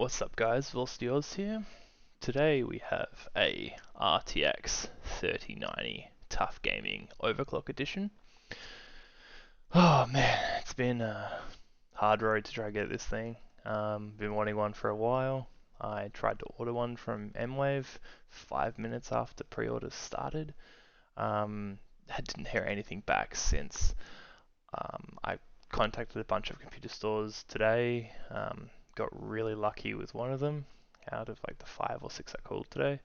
What's up guys, Volstios here. Today we have a RTX 3090 TUF Gaming Overclock Edition. Oh man, it's been a hard road to try to get this thing. Been wanting one for a while. I tried to order one from MWave 5 minutes after pre-order started. Didn't hear anything back since. I contacted a bunch of computer stores today. Got really lucky with one of them out of like the 5 or 6 I called today.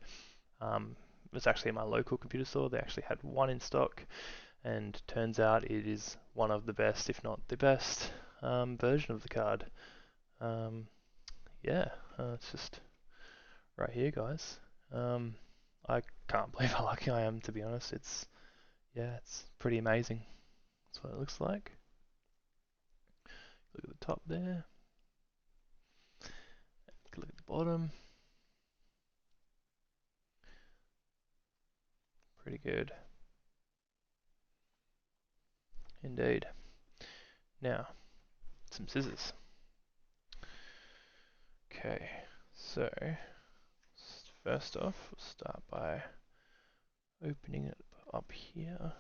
It was actually my local computer store. They actually had one in stock, and turns out it is one of the best, if not the best, version of the card. It's just right here, guys. I can't believe how lucky I am, to be honest. It's pretty amazing. That's what it looks like. Look at the top there. Look at the bottom. Pretty good. Indeed. Now, some scissors. Okay, so first off, we'll start by opening it up here.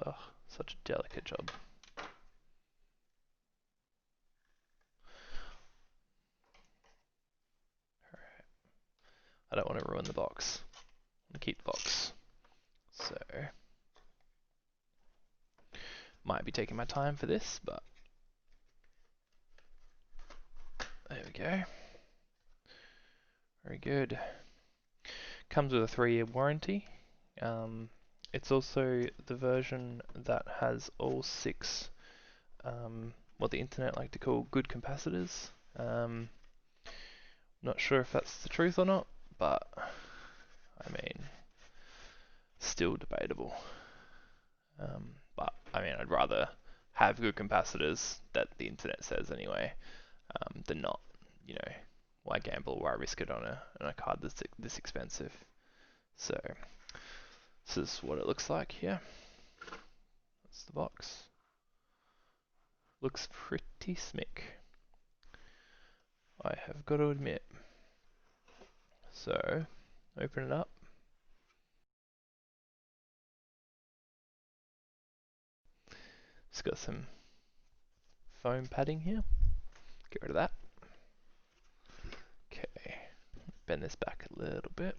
Ugh, such a delicate job. Alright, I don't want to ruin the box. I'm gonna keep the box. So, might be taking my time for this, but there we go. Very good. Comes with a 3-year warranty. It's also the version that has all 6, what the internet like to call good capacitors. Not sure if that's the truth or not, but I mean, still debatable. But I mean, I'd rather have good capacitors that the internet says anyway, than not. You know, why gamble? Why risk it on a card that's this expensive? So this is what it looks like here. That's the box. Looks pretty smick, I have got to admit. So open it up. It's got some foam padding here. Get rid of that. Okay, bend this back a little bit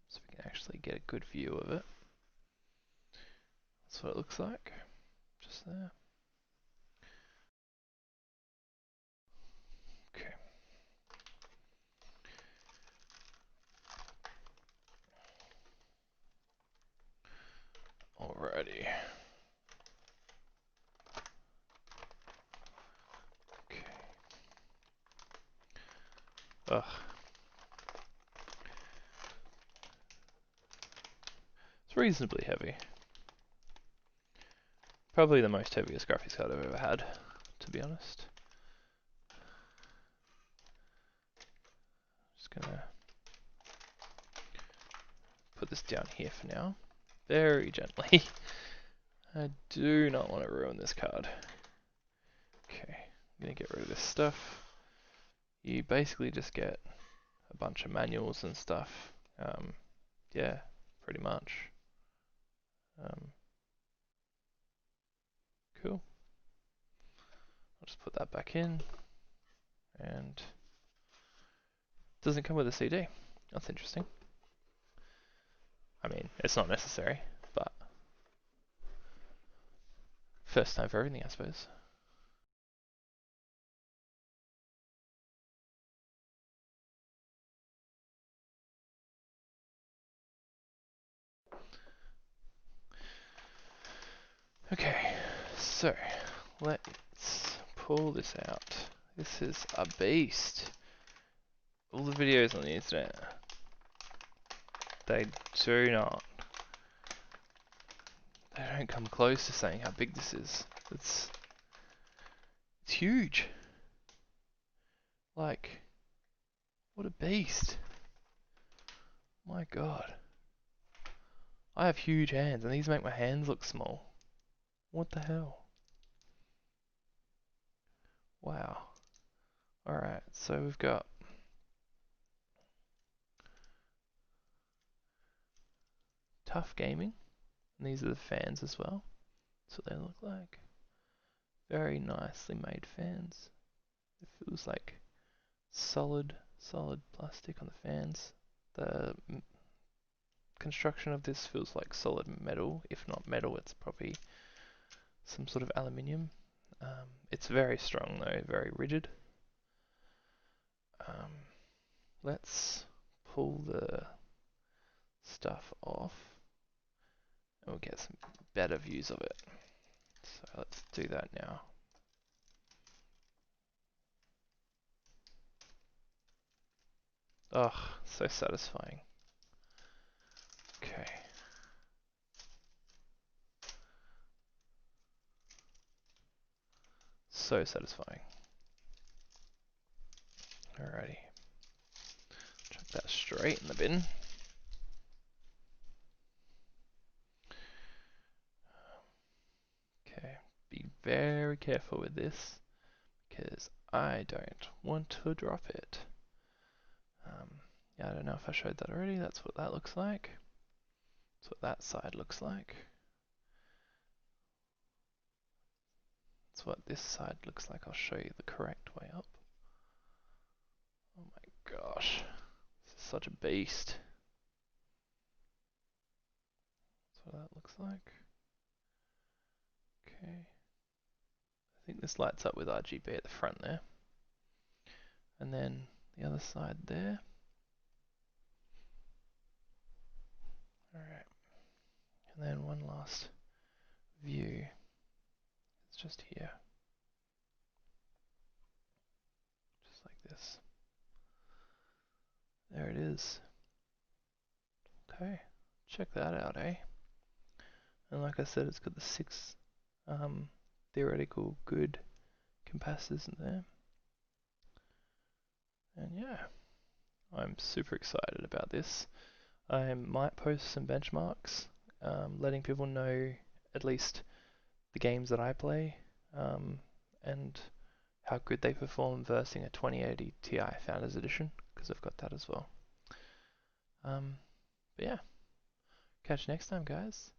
so we can actually get a good view of it. That's what it looks like, just there. Okay. Alrighty. Okay. Ugh. It's reasonably heavy. Probably the most heaviest graphics card I've ever had, to be honest. Just gonna put this down here for now, very gently. I do not want to ruin this card. Okay, I'm gonna get rid of this stuff. You basically just get a bunch of manuals and stuff. Yeah, pretty much. Cool. I'll just put that back in, and it doesn't come with a CD. That's interesting. I mean, it's not necessary, but first time for everything, I suppose. Okay, so let's pull this out. This is a beast. All the videos on the internet, they don't come close to saying how big this is. It's huge. Like, what a beast. My God. I have huge hands and these make my hands look small. What the hell? Wow. Alright, so we've got TUF Gaming, and these are the fans as well. That's what they look like. Very nicely made fans. It feels like solid plastic on the fans. The construction of this feels like solid metal. If not metal, it's probably some sort of aluminium. It's very strong though, very rigid. Let's pull the stuff off and we'll get some better views of it. So let's do that now. Ugh, so satisfying. Okay. So satisfying. Alrighty. Chuck that straight in the bin. Okay, be very careful with this because I don't want to drop it. Yeah, I don't know if I showed that already. That's what that looks like. That's what that side looks like. That's what this side looks like. I'll show you the correct way up. Oh my gosh, this is such a beast. That's what that looks like. Okay. I think this lights up with RGB at the front there. And then the other side there. Alright. And then one last view. It's just here. Just like this. There it is. Okay. Check that out, eh? And like I said, it's got the 6 theoretical good capacitors in there. And yeah, I'm super excited about this. I might post some benchmarks, letting people know at least the games that I play, and how good they perform versus a 2080 Ti Founders Edition, because I've got that as well. But yeah, catch you next time, guys.